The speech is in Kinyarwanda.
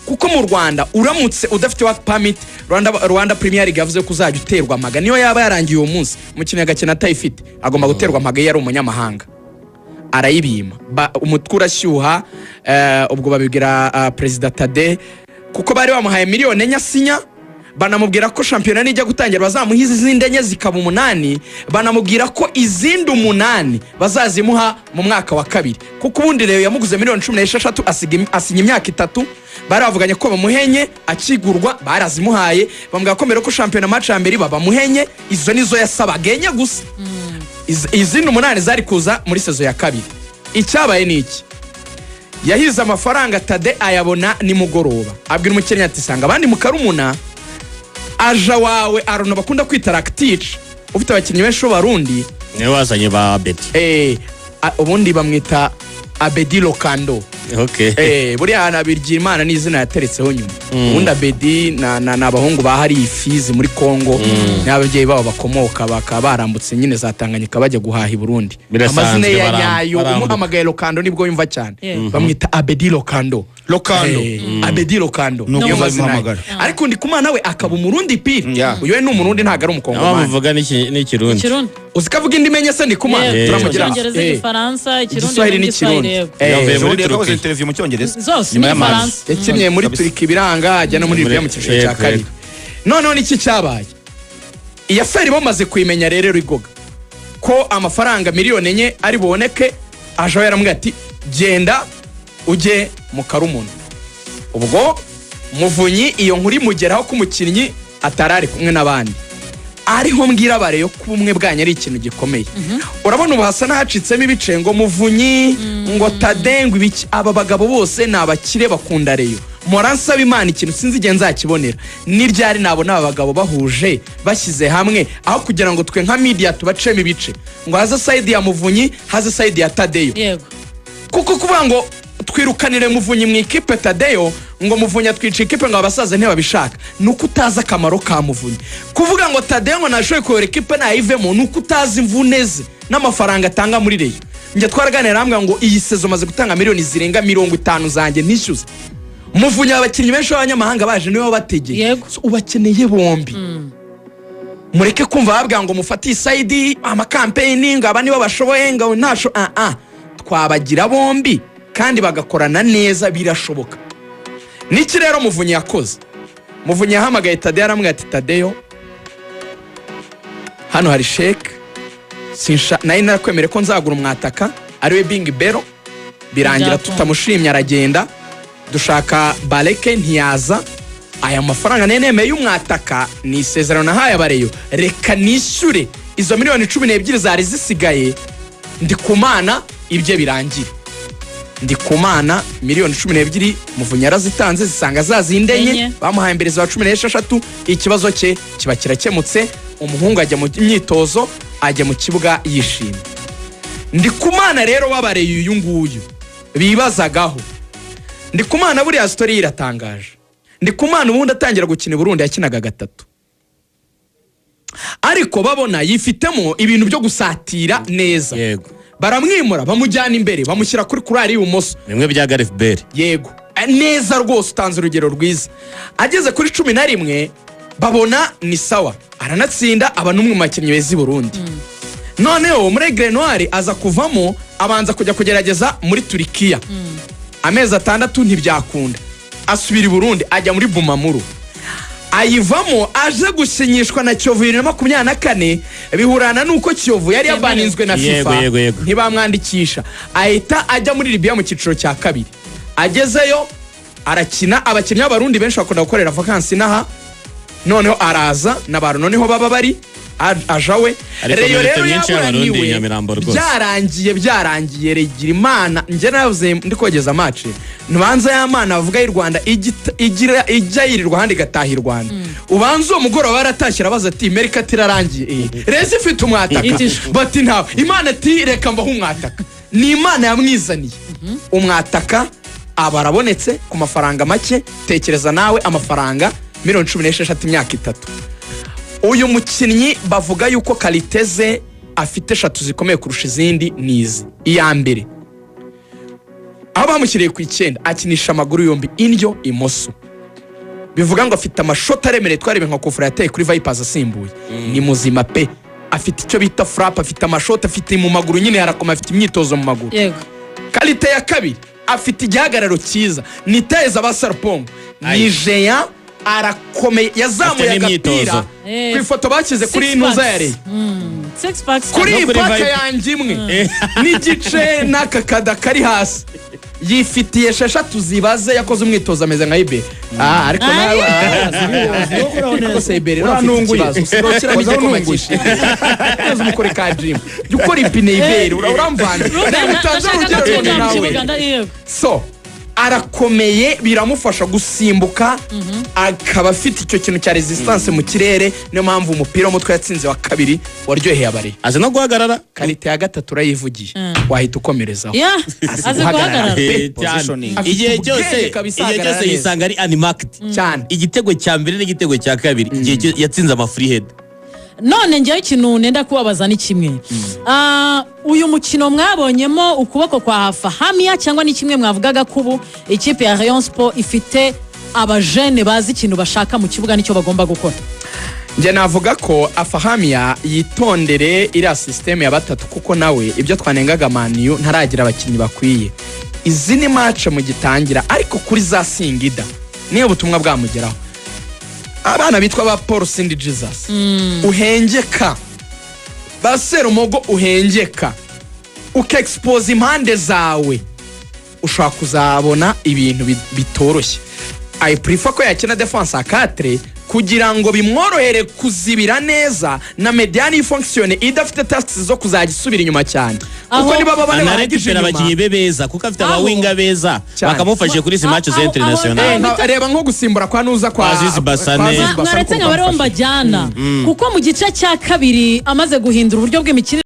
kuko mu Rwanda uramutse udafite work permit Rwanda Premier League yavuze ko uzajya uterwa amaga niyo yaba yarangiye uwo munsi umukino agakina atayifite agomba guterwa amaga yari umunyamahanga arayibima umutwe urashyuha ubwo babibwira President Tade kuko bari bamuhaye miliyoni enye asinya banamubwira ko shampiyona nijya gutangira bazamuhiza izindi enye zikaba 8 banamubwira ko izindi 8 bazazimuha mu mwaka wa kabiri kuko ubundi rero yamuguze miliyoni 16 asinya imyaka 3 baravuganye ko bamuhenye akigurwa barazimuhaye bambwira ko mbere ko shampiyona match ya mbere bamuhenye izo nizo yasabagenye gusa izindi 8 zari kuza muri sezo ya kabiri icyabaye niki yahize amafaranga Tade ayabona ni mugoroba abwira umukenyi ati sanga abandi mu Karumuna aja wawe Arono bakunda kwita Rakitic ufite abakinnyi benshi Barundi niwe wazanye ba Abedi ubundi bamwita Abedi Lokando okay buri ana birgira Imana n'izina yateretseho nyuma ubundi Abedi na abahungu bahari ifizi muri Kongo n'ababyeyi babo bakomoka bakabarambutse nyine zatanganyika bajya guhaha i Burundi amazina ya nyayo umuhamagaye Lokando nibwo yumva cyane bamwita Abedi Lokando Abedi Lokando niyo mazina ariko ndi kumana we akaba umurundi piri uyo ni umurundi ntago ari umukongomani abavuga n'ikirundi uzikavuga indi menye se ndi kumana turamugira Igifaransa Ikirundi n'ikirundi yakoze interview mu cyongereza nyuma y'amazi yakimye muri Turiki ibiranga ajya no muri Libya mu cyiciro cya kabiri none niki cyabaye iya feri bamaze kuyimenya rero rigoga ko amafaranga miliyoni enye ari boneke aje yaramwe ati genda uje mu Karumuna ubwo Muvunyi iyo nkuri mugeraho kumukinnyi atarari kumwe nabandi ariho mbwira bareyo kubumwe bwanya ari ikintu gikomeye urabona ubahasa nahacitsemo ibicengo Muvunyi ngo Tadengwa ibiki aba bagabo bose nabakire bakunda reyo moransaba Imana ikintu sinzi igihe nzakibonera niryari nabona abagabo bahuje bashyize hamwe aho kugira ngo twe nka media tubacemo ibice ngo haza side ya Muvunyi haza side ya Tadeyo yego kuko kuvuga ngo twirukanire Muvunyi mu ikipe Tadeyo ngo Muvunyi atwica ikipe ngo abasaza ntibabishaka nuko utaza akamaro ka Muvunyi kuvuga ngo Tadeyo ngo nashoye ko ikipe nayivemo nuko utaza imvuneze n'amafaranga atanga muri reyo nje twaraganira hamwe ngo iyi sezo maze gutanga miliyoni zirenga 50 zanjye nishyuza Muvunyi abakinnyi benshi b'abanyamahanga baje niwe bategeye ubakeneye bombi mureke kumva babwira ngo mufati side ama campaigning abani babashoboye ngo ntasho twabagira bombi kandi bagakorana neza birashoboka niki rero Muvunyi yakoze Muvunyi yahamagaye Tadeyo aramwe ati Tadeyo hano hari sheke sinsha nayo narakwemere ko nzagura umwataka ariwe Bing Bero birangira tutamushimye aragenda dushaka Baleke ntiyaza aya mafaranga nenemeye y'umwataka ni isezerano nahaye abareyo reka nishyure izo miliyoni 12 zari zisigaye ndi kumana ibye birangira ndi kumana miliyoni 12 Muvunyi yarazitanze zisanga zazindenye bamuhaye imbere za 16 ikibazo cye kiba kirakemutse umuhungu ajya mu myitozo ajya mu kibuga yishimye ndi kumana rero babareye uyu nguyu bibazagaho ndi kumana buri ya story iratangaje ndi kumana ubundi atangira gukina Burundi yakinaga 3 ariko babona yifitemo ibintu byo gusatira neza yego baramwimura bamujyana imbere bamushyira kuri kurari y'ubumoso bimwe bya Gareth Bale yego neza rwose utanze urugero rwiza ageze kuri 11 babona ni sawa aranatsinda aba numwe mu makinnyi bezi Burundi noneho muri Grenoire aza kuvamo abanza kujya kugerageza muri Turikiya amezi 6 ntibyakunda asubira i Burundi ajya muri Bumamuru ayivamo aje gusinyishwa na Kiyovu 2024 bihurana nuko Kiyovu yari yabaninzwe na FIFA ntibamwandikisha ahita ajya muri Libya mu cyiciro cya kabiri agezeyo arakina abakinnyi b'Abarundi benshi bakunda gukorera vacances naha noneho araza nabaro noneho baba bari ajawe reyo rero yaburaniwe byarangiye regira Imana nje navuze ndikogeza match ntubanza y'Amana bavuga y'u Rwanda ijya yirirwa handi gataha i Rwanda ubanza uwo mugoro baratashira baza ati Amerika tirarangiye rezi ifite umwataka bati ntawe Imana ati reka mbaho umwataka ni Imana yamwizaniye umwataka abarabonetse ku mafaranga make tekereza nawe amafaranga 16 imyaka 3 uyu mukinnyi bavuga yuko kaliteze afite 3 zikomeye kurusha izindi nizi iya mbere aho bamushyiriye ku 9 akinisha amaguru yombi indyo imoso bivuga ngo afite amashoti aremereye twarebe nka kufura yateye kuri Vipers asimbuye ni muzima pe afite icyo bita frap afite amashoti afite mu maguru nyine yarakoma afite imyitozo mu maguru yego kalite ya kabiri afite igihagararo cyiza ni teza abasarpongo ni Jean arakomeye yazamuye agapira ku ifoto bakize kuri intuza yari six packs kuri paka yanjye imwe n'igice n'akakada kari hasi yifitiye 6 zibaze yakoze umwitozo ameze nka ibe ariko nawe ko sebere no sirokira bijye kumagisha neza umukore ka gym ukora ipine ibere uramvana utanze urugero nawe so arakomeye biramufasha gusimbuka akaba afite icyo kintu cya resistance mu kirere niyo mpamvu umupira w'umutwe yatsinze wa kabiri waryoheye abari aje no guhagarara kalite ya gatatu urayivugiye wahita ukomerezaho aze guhagarara igihe cyose yisanga ari animated cyane igitego cya mbere n'igitego cya kabiri igihe yatsinze ama free head none njyewe ikintu nenda kubabaza ni kimwe uyu mukino mwabonyemo ukuboko kwa Hafahamia cyangwa ni kimwe mwavugaga kubu ikipe ya Rayon Sport ifite abajene bazi ikintu bashaka mu kibuga nicyo bagomba gukora nje navuga ko Hafahamia yitondere ira system ya batatu kuko nawe ibyo twanengaga maniyo ntaragira abakinnyi bakwiye izi ni match mu gitangira ariko kuri za Singida niyo butumwa bwamugeraho abana bitwa ba Paul Cindy Jesus uhengeka basera umugo uhengeka ukexpose impande zawe ushaka kuzabona ibintu bitoroshye I prefer ko yakina defense a 4 kugira ngo bimworohere kuzibira neza na mediane fonctionne idafite tasks zo kuzagisubira inyuma cyane kuko niba babane baragishira abagiye bebeza kuko afite abawinga beza bakamufashe kuri izi matches international reba nko gusimbura kwa nuza kwa Azizi Basane mwaretse nk'abari bombajyana kuko mu gice cya kabiri amaze guhindura uburyo bw'imikino